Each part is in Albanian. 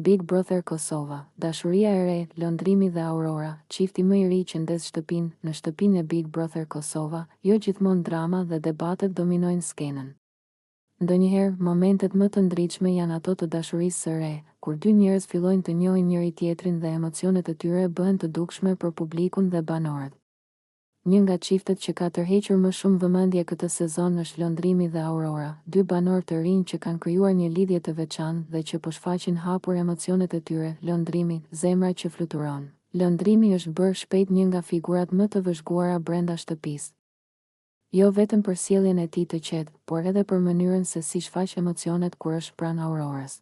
Big Brother Kosova, dashuria e re, lëndrimi dhe Aurora, çifti më i ri që ndes shtëpinë në shtëpinë e Big Brother Kosova, jo gjithmonë drama dhe debatet dominojnë skenën. Ndonjëherë, momentet më të ndritshme janë ato të dashurisë së re, kur dy njerëz fillojnë të njohin njëri tjetrin dhe emocionet e tyre bëhen të dukshme për publikun dhe banorët. Një nga çiftet që ka tërhequr më shumë vëmendje këtë sezon është Lëndrimi dhe Aurora, dy banorë të rinj që kanë krijuar një lidhje të veçantë dhe që po shfaqin hapur emocionet e tyre. Lëndrimi, zemra që fluturon. Lëndrimi është bërë shpejt një nga figurat më të vëzhguara brenda shtëpisë. Jo vetëm për sjelljen e tij të qetë, por edhe për mënyrën se si shfaq emocionet kur është pranë Aurorës.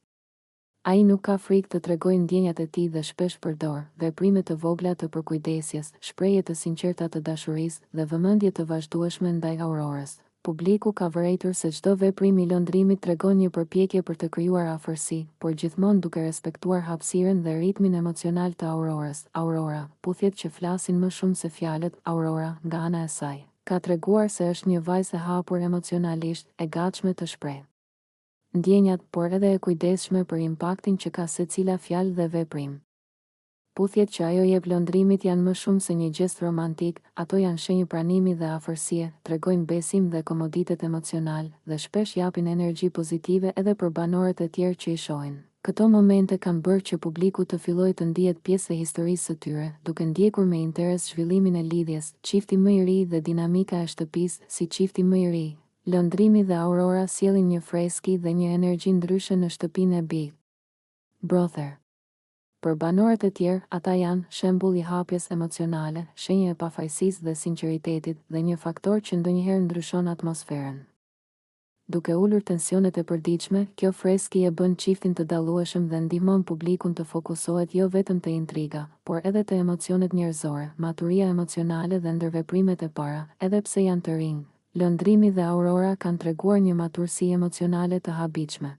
Ai nuk ka frikë të tregojë ndjenjat e tij dhe shpesh përdor veprime të vogla të përkujdesjes, shprehje të sinqerta të dashurisë dhe vëmendje të vazhdueshme ndaj Aurorës. Publiku ka vërejtur se çdo veprim i Lëndrimit tregon një përpjekje për të krijuar afërsi, por gjithmonë duke respektuar hapësirën dhe ritmin emocional të Aurorës. Aurora, puthjet që flasin më shumë se fjalët. Aurora, nga ana e saj, ka treguar se është një vajzë e hapur emocionalisht, e gatshme të shprehë ndjenjat, por edhe e kujdesshme për impaktin që ka secila fjalë dhe veprim. Puthjet që ajo jep Lëndrimit janë më shumë se një gest romantik, ato janë shenjë pranimi dhe afërsie, tregojnë besim dhe komoditet emocional, dhe shpesh japin energji pozitive edhe për banorët e tjerë që i shohin. Këto momente kanë bërë që publiku të fillojë të ndihet pjesë e historisë së tyre, duke ndjekur me interes zhvillimin e lidhjes, çifti më i ri dhe dinamika e shtëpisë. Si çifti më i ri, Lëndrimi dhe Aurora sjellin një freski dhe një energji ndryshe në shtëpinë e Big Brother. Për banorët e tjerë, ata janë shembull i hapjes emocionale, shenjë e pafajësisë dhe sinqeritetit dhe një faktor që ndonjëherë ndryshon atmosferën. Duke ulur tensionet e përditshme, kjo freski e bën çiftin të dallueshëm dhe ndihmon publikun të fokusohet jo vetëm te intriga, por edhe te emocionet njerëzore, maturia emocionale dhe ndërveprimet e para, edhe pse janë të rinj. Lëndrimi dhe Aurora kanë treguar një maturësi emocionale të habitshme.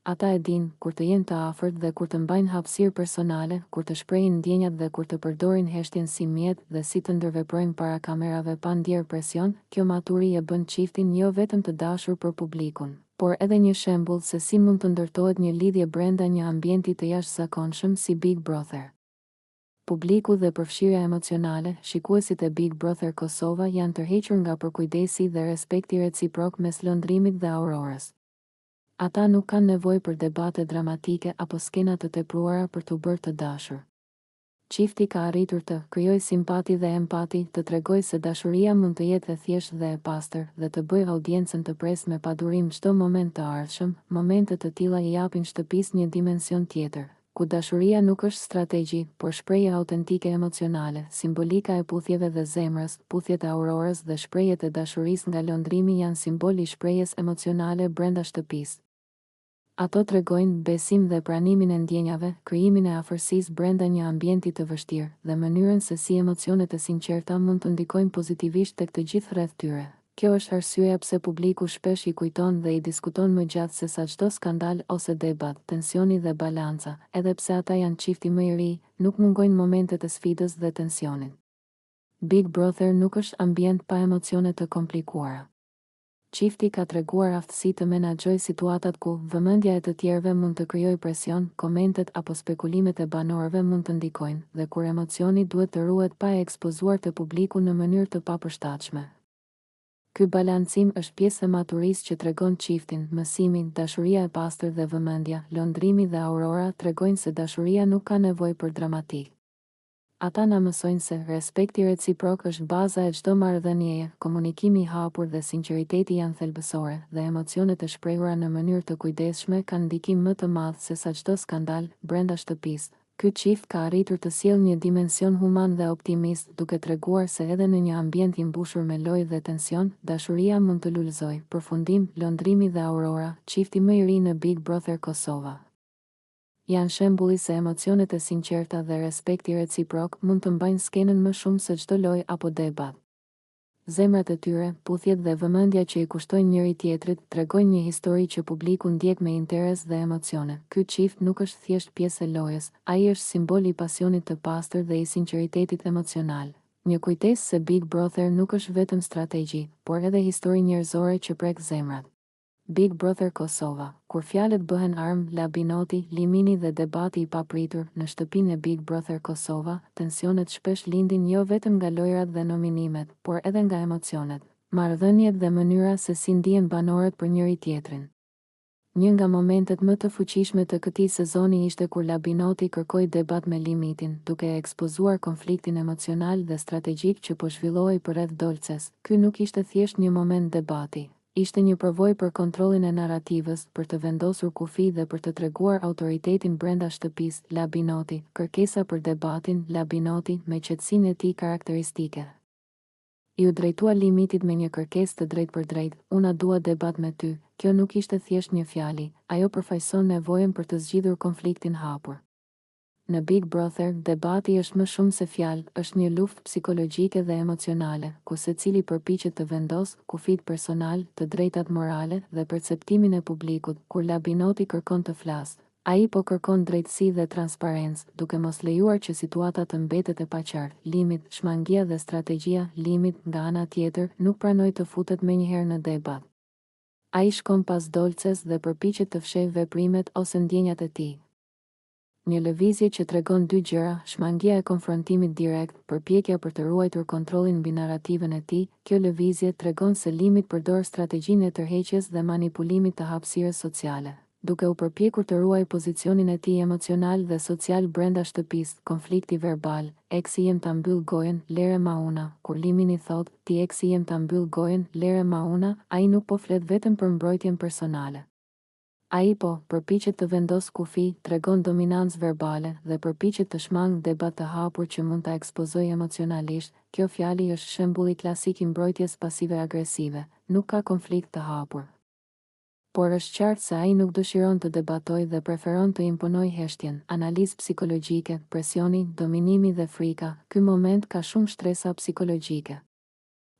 Ata e dinë kur të jenë të afërt dhe kur të mbajnë hapësirë personale, kur të shprehin ndjenjat dhe kur të përdorin heshtjen si mjet dhe si të ndërveprojnë para kamerave pa ndier presion. Kjo maturi e bën çiftin jo vetëm të dashur për publikun, por edhe një shembull se si mund të ndërtohet një lidhje brenda një ambienti të jashtëzakonshëm si Big Brother. Publiku dhe përfshirja emocionale, shikuesit e Big Brother Kosova janë tërhequr nga përkujdesi dhe respekti reciprok mes Lëndrimit dhe Aurorës. Ata nuk kanë nevojë për debate dramatike apo skena të tepruara për t'u bërë të dashur. Çifti ka arritur të krijojë simpati dhe empati, të tregojë se dashuria mund të jetë e thjeshtë dhe e pastër dhe të bëjë audiencën të presë me padurim çdo moment të ardhshëm. Momente të tilla i japin shtëpisë një dimension tjetër, ku dashuria nuk është strategji, por shprehje autentike emocionale. Simbolika e puthjeve dhe zemrës, puthjet e Aurorës dhe shprehjet e dashurisë nga Lëndrimi janë simbol i shprehjes emocionale brenda shtëpisë. Ato tregojnë besim dhe pranimin e ndjenjave, krijimin e afërsisë brenda një ambienti të vështirë, dhe mënyrën se si emocionet e sinqerta mund të ndikojnë pozitivisht tek të gjithë rreth tyre. Kjo është arsyeja pse publiku shpesh i kujton dhe i diskuton më gjatë se sa çdo skandal ose debat. Tensioni dhe balanca, edhe pse ata janë çifti më i ri, nuk mungojnë momentet e sfidës dhe tensionit. Big Brother nuk është ambient pa emocione të komplikuara. Çifti ka treguar aftësi të menaxhojë situatat ku vëmendja e të tjerëve mund të krijojë presion, komentet apo spekulimet e banorëve mund të ndikojnë, dhe kur emocioni duhet të ruhet pa e ekspozuar te publiku në mënyrë të papërshtatshme. Ky balancim është pjesë e maturisë që tregon çiftin, mësimin, dashuria e pastër dhe vëmendja. Lëndrimi dhe Aurora tregojnë se dashuria nuk ka nevojë për dramatik. Ata na mësojnë se respekti reciprok është baza e çdo marrëdhënieje, komunikimi i hapur dhe sinqeriteti janë thelbësore, dhe emocionet e shprehura në mënyrë të kujdesshme kanë ndikim më të madh se sa çdo skandal brenda shtëpisë. Ky çift ka arritur të sjellë një dimension human dhe optimist, duke treguar se edhe në një ambient i mbushur me lojë dhe tension, dashuria mund të lulëzojë. Përfundim, Lëndrimi dhe Aurora, çifti më i ri në Big Brother Kosova, janë shembulli se emocionet e sinqerta dhe respekti reciprok mund të mbajnë skenën më shumë se çdo lojë apo debat. Zemrat e tyre, puthjet dhe vëmendja që i kushtojnë njëri tjetrit tregojnë një histori që publiku ndjek me interes dhe emocione. Ky çift nuk është thjesht pjesë e lojës, ai është simbol i pasionit të pastër dhe i sinqeritetit emocional. Një kujtesë se Big Brother nuk është vetëm strategji, por edhe histori njerëzore që prek zemrat. Big Brother Kosova, kur fjalët bëhen armë, labinoti, limini dhe debati i papritur në shtëpinë e Big Brother Kosova, tensionet shpesh lindin jo vetëm nga lojrat dhe nominimet, por edhe nga emocionet, marrëdhëniet dhe mënyra se si ndihen banorët për njëri tjetrin. Një nga momentet më të fuqishme të këtij sezoni ishte kur Labinoti kërkoi debat me Limitin, duke e ekspozuar konfliktin emocional dhe strategjik që po zhvillohej përreth Dolces. Ky nuk ishte thjesht një moment debati. Ishte një përvojë për kontrollin e narrativës, për të vendosur kufi dhe për të treguar autoritetin brenda shtëpisë. Labinoti, kërkesa për debatin. Labinoti, me qetësinë e tij karakteristike, i u drejtua Limitit me një kërkesë të drejtë për drejtë: "Unë dua debat me ty." Kjo nuk ishte thjesht një fjali, ajo përfaqëson nevojën për të zgjidhur konfliktin hapur. Në Big Brother, debati është më shumë se fjalë, është një luftë psikologjike dhe emocionale, ku secili përpiqet të vendosë kufit personal, të drejtat morale dhe perceptimin e publikut. Kur Labinoti kërkon të flasë, ai po kërkon drejtësi dhe transparencë, duke mos lejuar që situata të mbetet e paqartë. Limit, shmangia dhe strategjia. Limit, nga ana tjetër, nuk pranoi të futet menjëherë në debat. Ai shkon pas Dolces dhe përpiqet të fshehë veprimet ose ndjenjat e tij. Një lëvizje që tregon dy gjëra: shmangia e konfrontimit direkt, përpjekja për të ruajtur kontrollin mbi narrativën e tij. Kjo lëvizje tregon se Limit përdor strategjinë e tërheqjes dhe manipulimit të hapësirës sociale, duke u përpjekur të ruajë pozicionin e tij emocional dhe social brenda shtëpisë. Konflikti verbal. Eksi jem ta mbyll gojen, lere ma una. Kur Limini thot, ti eksi jem ta mbyll gojen, lere ma una, ai nuk po flet vetëm për mbrojtjen personale. Ai po përpiqet të vendosë kufi, tregon dominancë verbale dhe përpiqet të shmangë debat të hapur që mund ta ekspozojë emocionalisht. Kjo fjali është shembulli klasik i mbrojtjes pasive-agresive. Nuk ka konflikt të hapur, por është qartë se ai nuk dëshiron të debatojë dhe preferon të imponojë heshtjen. Analizë psikologjike, presioni, dominimi dhe frika. Ky moment ka shumë shtresa psikologjike.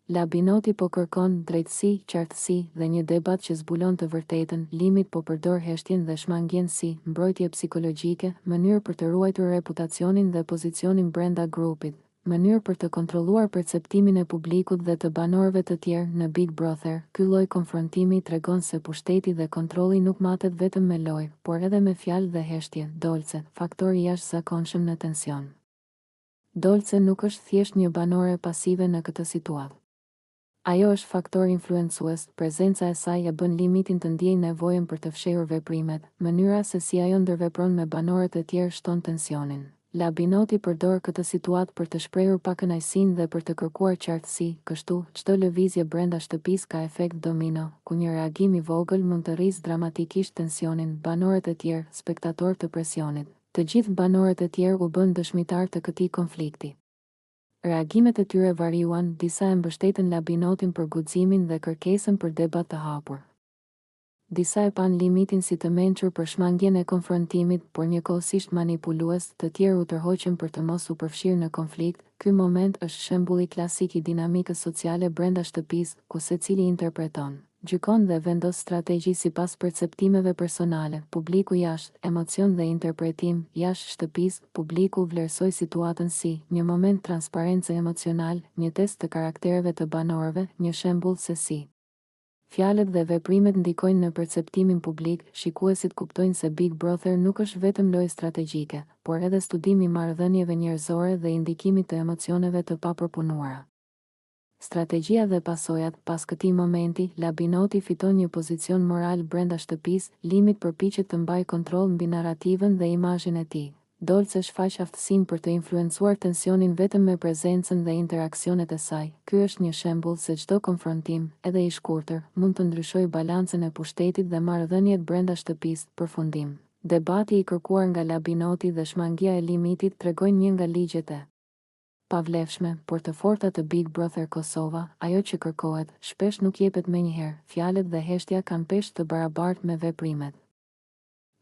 Labinoti po kërkon drejtësi, qartësi dhe një debat që zbulon të vërtetën. Limit po përdor heshtjen dhe shmangjen si mbrojtje psikologjike, mënyrë për të ruajtur reputacionin dhe pozicionin brenda grupit, mënyrë për të kontrolluar perceptimin e publikut dhe të banorëve të tjerë. Në Big Brother, ky lloj konfrontimi tregon se pushteti dhe kontrolli nuk matet vetëm me lojë, por edhe me fjalë dhe heshtje. Dolce, faktori jashtëzakonshëm në tension. Dolce nuk është thjesht një banore pasive në këtë situatë. Ajo është faktor influencues. Prezenca e saj e bën Limitin të ndiejë nevojën për të fshehur veprimet. Mënyra se si ajo ndërvepron me banorët e tjerë shton tensionin. Labinoti përdor këtë situatë për të shprehur pakënaqësinë dhe për të kërkuar qartësi. Kështu, çdo lëvizje brenda shtëpisë ka efekt domino, ku një reagim i vogël mund të rrisë dramatikisht tensionin. Banorët e tjerë, spektatorë të presionit. Të gjithë banorët e tjerë u bën dëshmitar të këtij konflikti. Reagimet e tyre variuan, disa e mbështetën Labinotin për guximin dhe kërkesën për debat të hapur. Disa e pan Limitin si të mençur për shmangjen e konfrontimit, por njëkohësisht manipulues. Të tjerë u tërhoqën për të mos u përfshirë në konflikt. Ky moment është shembulli klasik i dinamikës sociale brenda shtëpisë, ku secili interpreton, gjykon dhe vendos strategji sipas perceptimeve personale. Publiku jashtë, emocion dhe interpretim. Jashtë shtëpisë, publiku vlerësoi situatën si një moment transparencë emocional, një test të karaktereve të banorëve, një shembull se si fjalët dhe veprimet ndikojnë në perceptimin publik. Shikuesit kuptojnë se Big Brother nuk është vetëm lojë strategjike, por edhe studim i marrëdhënieve njerëzore dhe indikimit të emocioneve të papërpunuara. Strategjia dhe pasojat. Pas këtij momenti, Labinoti fiton një pozicion moral brenda shtëpisë. Limit përpiqet të mbajë kontroll mbi narrativën dhe imazhin e tij. Dolce shfaq aftësinë për të influencuar tensionin vetëm me prezencën dhe interaksionet e saj. Ky është një shembull se çdo konfrontim, edhe i shkurtër, mund të ndryshojë balancën e pushtetit dhe marrëdhëniet brenda shtëpisë. Përfundim. Debati i kërkuar nga Labinoti dhe shmangia e Limitit tregojnë një nga ligjet e pavlefshme, por të forta të Big Brother Kosova. Ajo që kërkohet shpesh nuk jepet menjëherë. Fjalët dhe heshtja kanë peshë të barabartë me veprimet.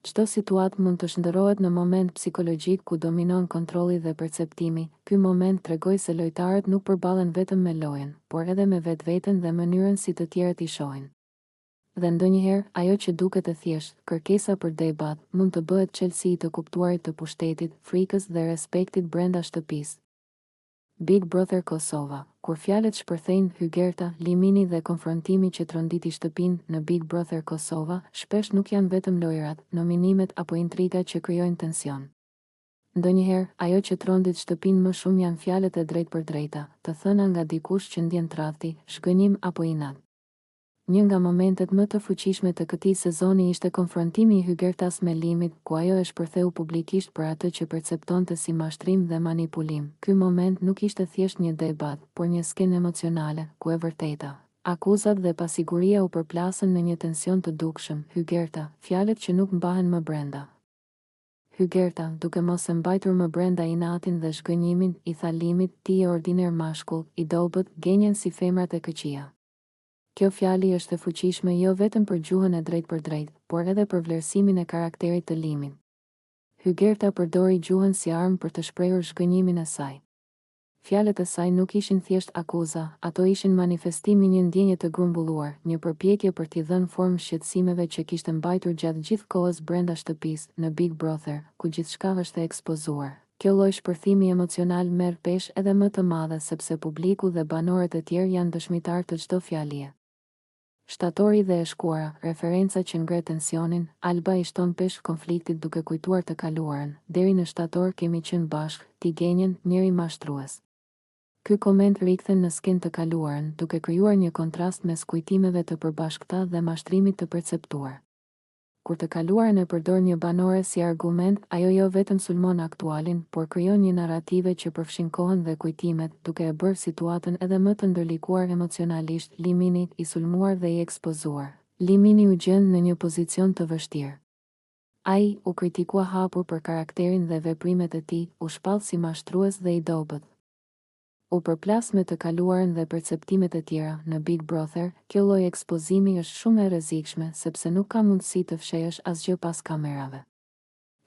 Çdo situatë mund të shndërrohet në moment psikologjik ku dominon kontrolli dhe perceptimi. Ky moment tregoi se lojtarët nuk përballen vetëm me lojën, por edhe me vetveten dhe mënyrën si të tjerët i shohin. Dhe ndonjëherë, ajo që duket e thjeshtë, kërkesa për debat, mund të bëhet çelësi i të kuptuarit të pushtetit, frikës dhe respektit brenda shtëpisë. Big Brother Kosova, kur fjalët shpërthejnë hygërta, limini dhe konfrontimi që tronditi shtëpinë në Big Brother Kosova, shpesh nuk janë vetëm lojrat, nominimet apo intriga që krijojnë tension. Ndonjëherë, ajo që trondit shtëpinë më shumë janë fjalët e drejtpërdrejta, të thëna nga dikush që ndjen tradhti, shgënjim apo inat. Një nga momentet më të fuqishme të këtij sezoni ishte konfrontimi i hygërtas me Limit, ku ajo e shpërtheu publikisht për atë që perceptonte si mashtrim dhe manipulim. Ky moment nuk ishte thjesht një debat, por një skenë emocionale, ku e vërteta, akuzat dhe pasiguria u përplasën në një tension të dukshëm. Hygërta, fjalët që nuk mbahen më brenda. Hygërta, duke mos e mbajtur më brenda inatin dhe shgënjimin, i tha Limit, ti je ordiner mashkull, i dobët, gjenjen si femrat e këqija. Kjo fjali është e fuqishme jo vetëm për gjuhën e drejt për drejt, por edhe për vlerësimin e karakterit të Limit. Hygërta përdori gjuhën si armë për të shprehur shgënjimin e saj. Fjalët e saj nuk ishin thjesht akuza, ato ishin manifestimi një ndjenje të grumbulluar, një përpjekje për t'i dhënë formë shqetësimeve që kishte mbajtur gjatë gjithë kohës brenda shtëpisë, në Big Brother, ku gjithçka është ekspozuar. Kjo lloj shpërthimi emocional merr peshë edhe më të madhe sepse publiku dhe banorët e tjerë janë dëshmitar të çdo fjalie. Shtatori dhe e shkuara, referenca që ngre tensionin, Alba i shton peshë konfliktit duke kujtuar të kaluarën, deri në shtator kemi qenë bashkë, ti gjenjen, njëri mashtrues. Ky koment rikthen në skenë të kaluarën, duke krijuar një kontrast mes kujtimeve të përbashkëta dhe mashtrimit të perceptuar. Kur të kaluarën e përdor një banore si argument, ajo jo vetëm sulmon aktualin, por krijon një narrative që përfshin kohën dhe kujtimet, duke e bërë situatën edhe më të ndërlikuar emocionalisht. Limini, i sulmuar dhe i ekspozuar. Limini u gjend në një pozicion të vështirë. Ai u kritikua hapur për karakterin dhe veprimet e tij, u shpall si mashtrues dhe i dobët. U përplas me të kaluarën dhe perceptimet e tjera. Në Big Brother, kjo lloj ekspozimi është shumë e rrezikshme sepse nuk ka mundësi të fshehësh asgjë pas kamerave.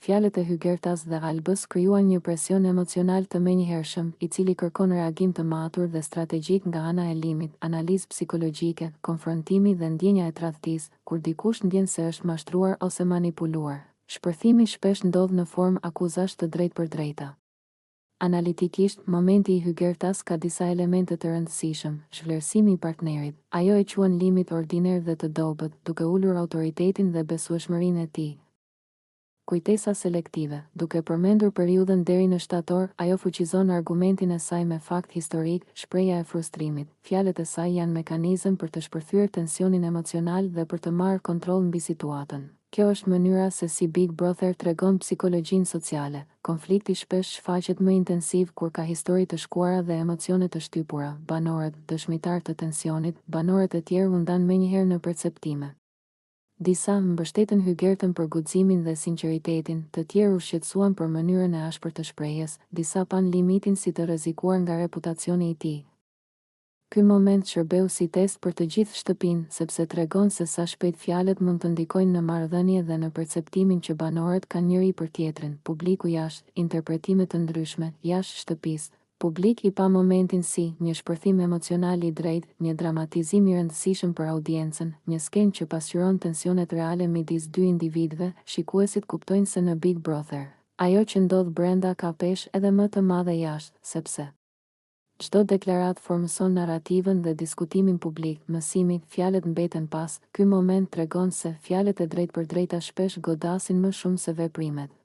Fjalët e hygërtas dhe Albës krijuan një presion emocional të menjëhershëm, i cili kërkon reagim të matur dhe strategjik nga ana e Limit, analizë psikologjike, konfrontimi dhe ndjenja e tradhtisë, kur dikush ndjen se është mashtruar ose manipuluar. Shpërthimi shpesh ndodh në formë akuzash të drejtpërdrejta. Analitikisht, momenti i hygërtas ka disa elemente të rëndësishëm: zhvlerësimi i partnerit. Ajo e quan Limit ordiner dhe të dobët, duke ulur autoritetin dhe besueshmërinë e tij. Kujtesa selektive. Duke përmendur periudhën deri në shtator, ajo fuqizon argumentin e saj me fakt historik, shpreha e frustrimit. Fjalët e saj janë mekanizëm për të shpërthyer tensionin emocional dhe për të marrë kontroll mbi situatën. Kjo është mënyra se si Big Brother tregon psikologjinë sociale. Konflikti shpesh shfaqet më intensiv kur ka histori të shkuara dhe emocione të shtypura. Banorët, dëshmitar të tensionit, banorët e tjerë u ndan menjëherë në perceptime. Disa mbështetën hygërtën për guximin dhe sinqeritetin, të tjerë u shqetësuan për mënyrën e ashpër të shprehjes, disa pan Limitin si të rrezikuar nga reputacioni i tij. Ky moment shërbeu si test për të gjithë shtëpinë, sepse tregon se sa shpejt fjalët mund të ndikojnë në marrëdhënie dhe në perceptimin që banorët kanë njëri për tjetrin. Publiku jashtë, interpretime të ndryshme, jashtë shtëpisë. Publik i pa momentin si një shpërthim emocional i drejtë, një dramatizim i rëndësishëm për audiencën, një skenë që pasqyron tensionet reale midis dy individëve. Shikuesit kuptojnë se në Big Brother, ajo që ndodh brenda ka peshë edhe më të madhe jashtë, sepse çdo deklarat formëson narrativën dhe diskutimin publik. Mësimi, fjalët mbeten pas. Ky moment tregon se fjalët e drejtpërdrejta shpesh godasin më shumë se veprimet.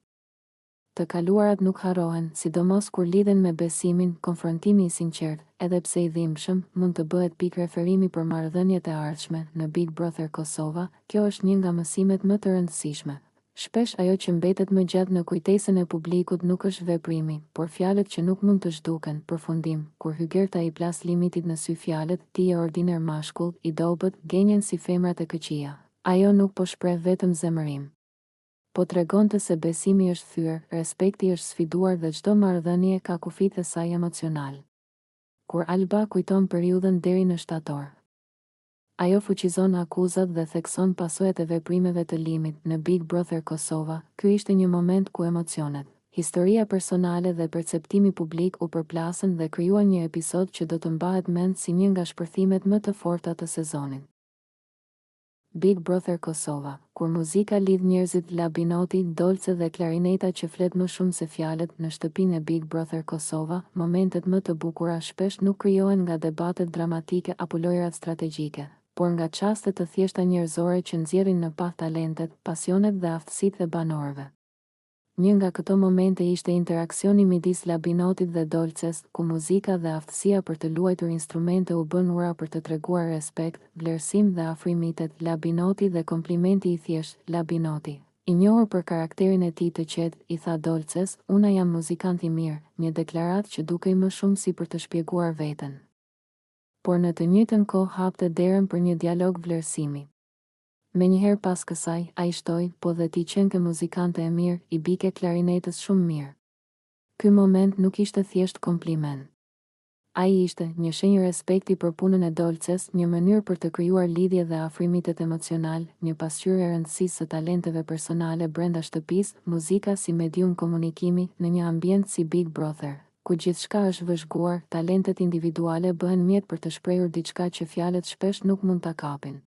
Të kaluarat nuk harrohen, sidomos kur lidhen me besimin. Konfrontimi i sinqert, edhe pse i dhimbshëm, mund të bëhet pikë referimi për marrëdhëniet e ardhshme. Në Big Brother Kosova, kjo është një nga mësimet më të rëndësishme. Shpesh ajo që mbetet më gjatë në kujtesën e publikut nuk është veprimi, por fjalët që nuk mund të zhduken. Përfundim, kur hygërta i plas Limitit në sy fjalët, ti je ordiner mashkull, i dobët, gjenjen si femrat e këqija. Ajo nuk po shpreh vetëm zemërim, po tregonte se besimi është thyer, respekti është sfiduar dhe çdo marrëdhënie ka kufijtë e saj emocional. Kur Alba kujton periudhën deri në shtator, ajo fuqizon akuzat dhe thekson pasojat e veprimeve të Limit. Në Big Brother Kosova, ky ishte një moment ku emocionet, historia personale dhe perceptimi publik u përplasën dhe krijuan një episod që do të mbahet mend si një nga shpërthimet më të forta të sezonit. Big Brother Kosova, kur muzika lidh njerëzit, labinoti, dolce dhe klarineta që flet më shumë se fjalët. Në shtëpinë e Big Brother Kosova, momentet më të bukura shpesh nuk krijohen nga debatet dramatike apo lojrat strategjike, por nga çaste të thjeshta njerëzore që nxjerrin në pa talentet, pasionet dhe aftësitë e banorëve. Një nga këto momente ishte interaksioni midis labinotit dhe dolces, ku muzika dhe aftësia për të luajtur instrumente u bën ura për të treguar respekt, vlerësim dhe afrimitet. Labinoti dhe komplimenti i thjesht. Labinoti, i njohur për karakterin e tij të qetë, i tha dolces, "Una jam muzikant i mirë", një deklaratë që dukej më shumë si për të shpjeguar veten. Por në të njëjtën kohë hapte derën për një dialog vlerësimi. Me njëherë pas kësaj, a i shtoj, "Po dhe ti qenë ke muzikante e mirë, i bike klarinetës shumë mirë." Ky moment nuk ishte thjesht kompliment. A i ishte një shenjë respekti për punën e dolces, një mënyrë për të krijuar lidhje dhe afrimitet emocional, një pasqyrë e rëndësisë së talenteve personale brenda shtëpisë. Muzika si medium komunikimi. Në një ambient si Big Brother, ku gjithçka është vëzhguar, talentet individuale bëhen mjet për të shprehur diçka që fjalët shpesh nuk mund ta kapin.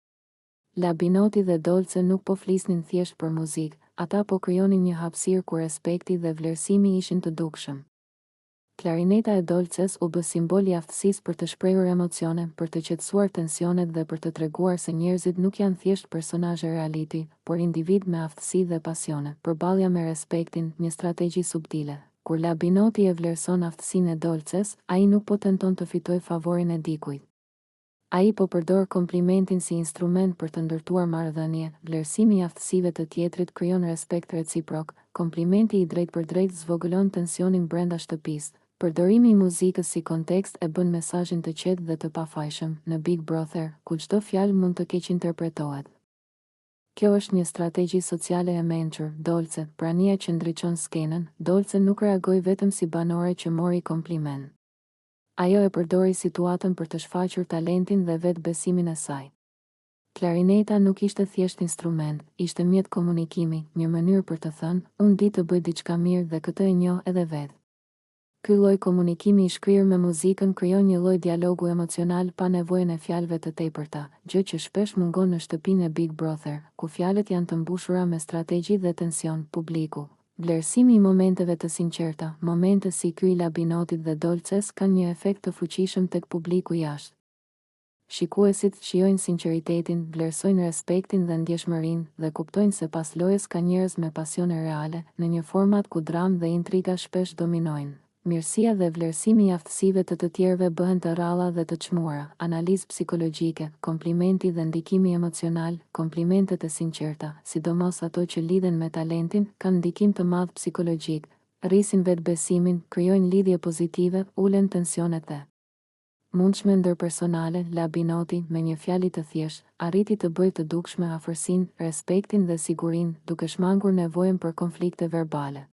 Labinoti dhe dolce nuk po flisnin thjesht për muzikë, ata po krijonin një hapësirë ku respekti dhe vlerësimi ishin të dukshëm. Klarineta e dolces u bë simbol i aftësisë për të shprehur emocione, për të qetësuar tensionet dhe për të treguar se njerëzit nuk janë thjesht personazhe reality, por individ me aftësi dhe pasione. Përballja me respektin, një strategji subtile. Kur labinoti e vlerëson aftësinë e dolces, ai nuk po tenton të fitojë favorin e dikujt. Ai po përdor komplimentin si instrument për të ndërtuar marrëdhënie. Vlerësimi i aftësive të tjetrit krijon respekt reciprok. Komplimenti i drejtë për drejtë zvogëlon tensionin brenda shtëpisë. Përdorimi i muzikës si kontekst e bën mesazhin të qetë dhe të pafajshëm. Në Big Brother, ku çdo fjalë mund të keq interpretohet. Kjo është një strategji sociale e mençur. Dolce, prania që ndriçon skenën. Dolce nuk reagoi vetëm si banore që mori kompliment. Ajo e përdori situatën për të shfaqur talentin dhe vetë besimin e saj. Klarineta nuk ishte thjesht instrument, ishte mjet komunikimi, një mënyrë për të thënë, "Unë di të bëj diçka mirë dhe këtë e njoh edhe vetë." Ky lloj komunikimi i shkrirë me muzikën krijon një lloj dialogu emocional pa nevojën e fjalëve të tepërta, gjë që shpesh mungon në shtëpinë e Big Brother, ku fjalët janë të mbushura me strategji dhe tension. Publiku. Vlerësimi i momenteve të sinqerta. Momente si ky i labinotit dhe dolces kanë një efekt të fuqishëm tek publiku jashtë. Shikuesit shijojnë sinqeritetin, vlerësojnë respektin dhe ndjeshmërinë dhe kuptojnë se pas lojës ka njerëz me pasione reale, në një format ku dramë dhe intriga shpesh dominojnë. Mirësia dhe vlerësimi i aftësive të tjerëve bëhen të rralla dhe të çmuara. Analizë psikologjike, komplimenti dhe ndikimi emocional. Komplimentet e sinqerta, sidomos ato që lidhen me talentin, kanë ndikim të madh psikologjik, rrisin vetbesimin, krijojnë lidhje pozitive, ulen tensionet e mundshme ndërpersonale. Labinoti, me një fjalë të thjeshtë, arriti të bëjë të dukshme afërsinë, respektin dhe sigurinë, duke shmangur nevojën për konflikte verbale.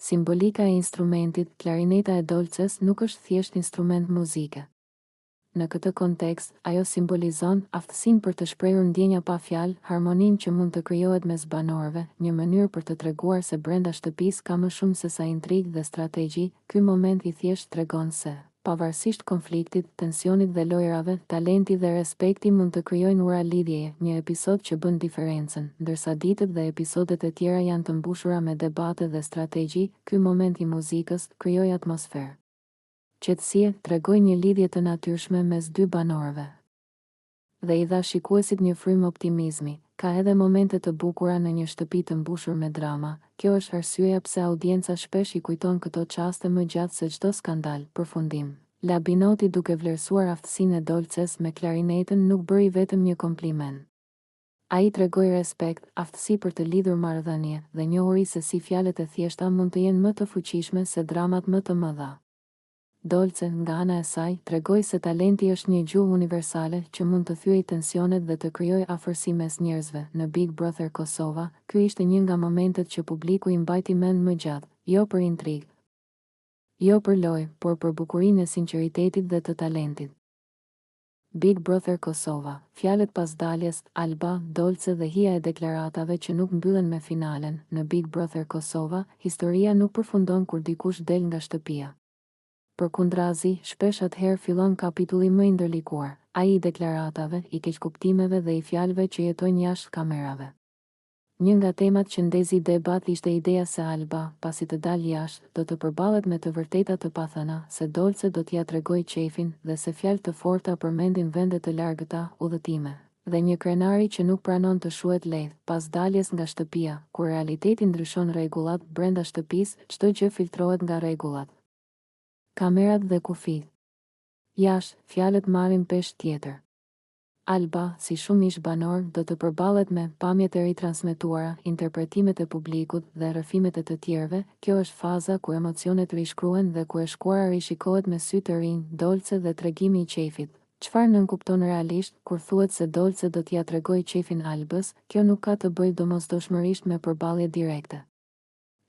Simbolika e instrumentit. Klarineta e dolces nuk është thjesht instrument muzike. Në këtë kontekst, ajo simbolizon aftësinë për të shprehur ndjenja pa fjalë, harmoninë që mund të krijohet mes banorëve, një mënyrë për të treguar se brenda shtëpisë ka më shumë se sa intrigë dhe strategji. Ky moment i thjesht tregon se, pavarësisht konfliktit, tensionit dhe lojrave, talenti dhe respekti mund të krijojnë ura lidhjeje, një episod që bën diferencën. Ndërsa ditët dhe episodet e tjera janë të mbushura me debate dhe strategji, ky moment i muzikës krijoi atmosferë qetësie, tregoi një lidhje të natyrshme mes dy banorëve. Dhe i dha shikuesit një frymë optimizmi. Ka edhe momente të bukura në një shtëpi të mbushur me drama. Kjo është arsyeja pse audienca shpesh i kujton këto çaste më gjatë se çdo skandal. Përfundim. Labinoti, duke vlerësuar aftësinë e dolces me klarinetën, nuk bëri vetëm një kompliment. Ai tregoi respekt, aftësi për të lidhur marrëdhënie dhe njohuri se si fjalët e thjeshta mund të jenë më të fuqishme se dramat më të mëdha. Dolce, nga ana e saj, tregoi se talenti është një gjuhë universale që mund të thyejë tensionet dhe të krijojë afërsi mes njerëzve. Në Big Brother Kosova, ky ishte një nga momentet që publiku i mbajti mend më gjatë, jo për intrigë, jo për lojë, por për bukurinë e sinqeritetit dhe të talentit. Big Brother Kosova, fjalët pas daljes, Alba, Dolce dhe hija e deklaratave që nuk mbyllen me finalen. Në Big Brother Kosova, historia nuk përfundon kur dikush del nga shtëpia. Përkundrazi, shpesh atëherë fillon kapitulli më i ndërlikuar, ai i deklaratave, i keqkuptimeve dhe i fjalëve që jetojnë jashtë kamerave. Një nga temat që ndezi debat ishte ideja se Alba, pasi të dalë jashtë, do të përballet me të vërteta të pathëna, se Dolce do t'ia tregojë qefin dhe se fjalë të forta përmendin vende të largëta, udhëtime. Dhe një krenari që nuk pranon të shuhet lehtë pas daljes nga shtëpia, kur realiteti ndryshon rregullat brenda shtëpisë, çdo gjë filtrohet nga rregullat. Kamerat dhe kufit. Jashtë, fjalët marrin peshë tjetër. Alba, si shumë ish banor, do të përballet me pamjet e ritransmetuara, interpretimet e publikut dhe rrëfimet e të tjerëve. Kjo është faza ku emocionet rishkruhen dhe ku e shkuara rishikohet me sy të rinj, Dolce dhe tregimi i qefit. Çfarë nënkupton realisht kur thuhet se Dolce do t'ia tregojë qefin Albës? Kjo nuk ka të bëjë domosdoshmërisht me përballje direkte.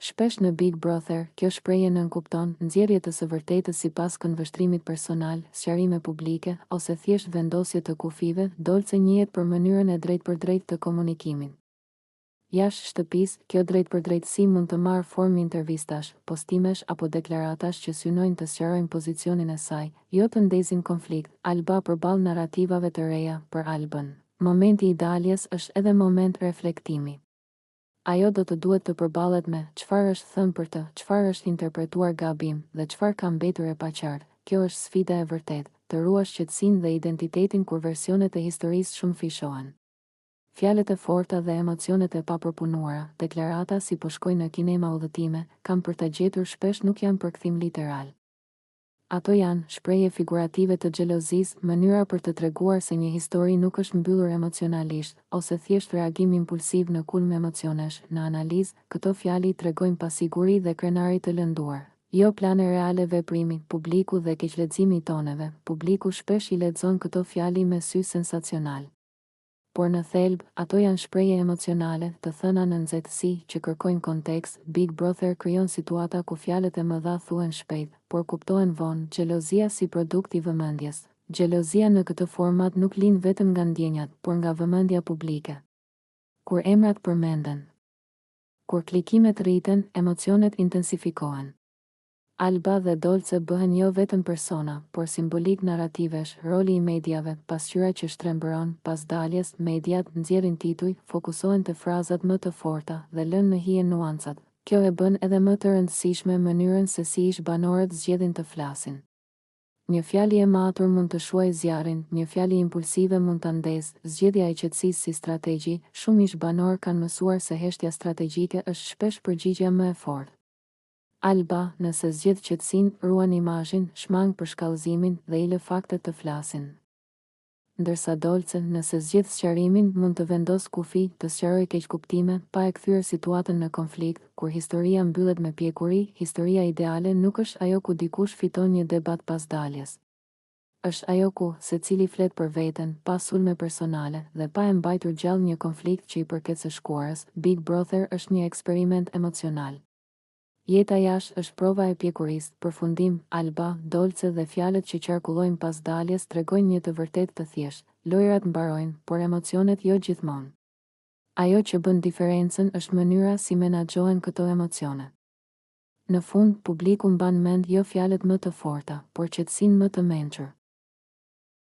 Shpesh në Big Brother, kjo shprehje nënkupton nxjerrje të së vërtetës sipas këndvështrimit personal, sqarime publike ose thjesht vendosje të kufive. Dolce njihet për mënyrën e drejtpërdrejtë të komunikimit. Jashtë shtëpisë, kjo drejtpërdrejtësi mund të marrë formë intervistash, postimesh apo deklaratash që synojnë të sqarojnë pozicionin e saj, jo të ndezin konflikt. Alba përballë narrativave të reja për Albën. Momenti i daljes është edhe moment reflektimi. Ajo do të duhet të përballet me çfarë është thënë për të, çfarë është interpretuar gabim dhe çfarë ka mbetur e paqartë. Kjo është sfida e vërtetë, të ruash qetësinë dhe identitetin kur versionet e historisë shumë fishohen. Fjalët e forta dhe emocionet e papërpunuara, deklarata si po shkojnë në kinema udhëtime, kanë për ta gjetur shpesh nuk janë përkthim literal. Ato janë shprehje figurative të xhelozisë, mënyra për të treguar se një histori nuk është mbyllur emocionalisht, ose thjesht reagim impulsiv në kulm emocionesh. Në analizë, këto fjali tregojnë pasiguri dhe krenari të lënduar. Jo plane reale veprimi, publiku dhe keqleximi i toneve. Publiku shpesh i lexon këto fjali me sy sensacional. Por në thelb, ato janë shprehje emocionale, të thëna në nxehtësi, që kërkojnë kontekst. Big Brother krijon situata ku fjalët e mëdha thuhen shpejt, por kuptohen vonë. Xhelozia si produkt i vëmendjes. Xhelozia në këtë format nuk lind vetëm nga ndjenjat, por nga vëmendja publike. Kur emrat përmenden, kur klikimet rriten, emocionet intensifikohen. Alba dhe Dolce bëhen jo vetëm persona, por simbolik narrativesh. Roli i mediave, pasqyra që shtrembëron, pas daljes, mediat nxjerrin tituj, fokusohen te frazat më të forta dhe lënë në hije nuancat. Kjo e bën edhe më të rëndësishme mënyrën se si ish banorët zgjedhin të flasin. Një fjali e matur mund të shuajë zjarrin, një fjali impulsive mund ta ndezë. Zgjedhja e qetësisë si strategji, shumë ish banor kanë mësuar se heshtja strategjike është shpesh përgjigjja më e fortë. Alba, nëse zgjedh qetësinë, ruan imazhin, shmang për shkallëzimin dhe i lë faktet të flasin. Ndërsa Dolce, nëse zgjedh sqarimin, mund të vendos kufi, të sqarojë keqkuptime, pa e kthyer situatën në konflikt. Kur historia mbyllet me pjekuri, historia ideale nuk është ajo ku dikush fiton një debat pas daljes. Është ajo ku secili flet për veten, pa sulme personale dhe pa e mbajtur gjallë një konflikt që i përket së shkuarës. Big Brother është një eksperiment emocional. Jeta jashtë është prova e pjekurisë. Përfundim, Alba, Dolce dhe fjalët që qarkullojnë pas daljes tregojnë një të vërtetë të thjeshtë. Lojrat mbarojnë, por emocionet jo gjithmonë. Ajo që bën diferencën është mënyra si menaxhohen këto emocione. Në fund, publiku mban mend jo fjalët më të forta, por qetësinë më të mençur.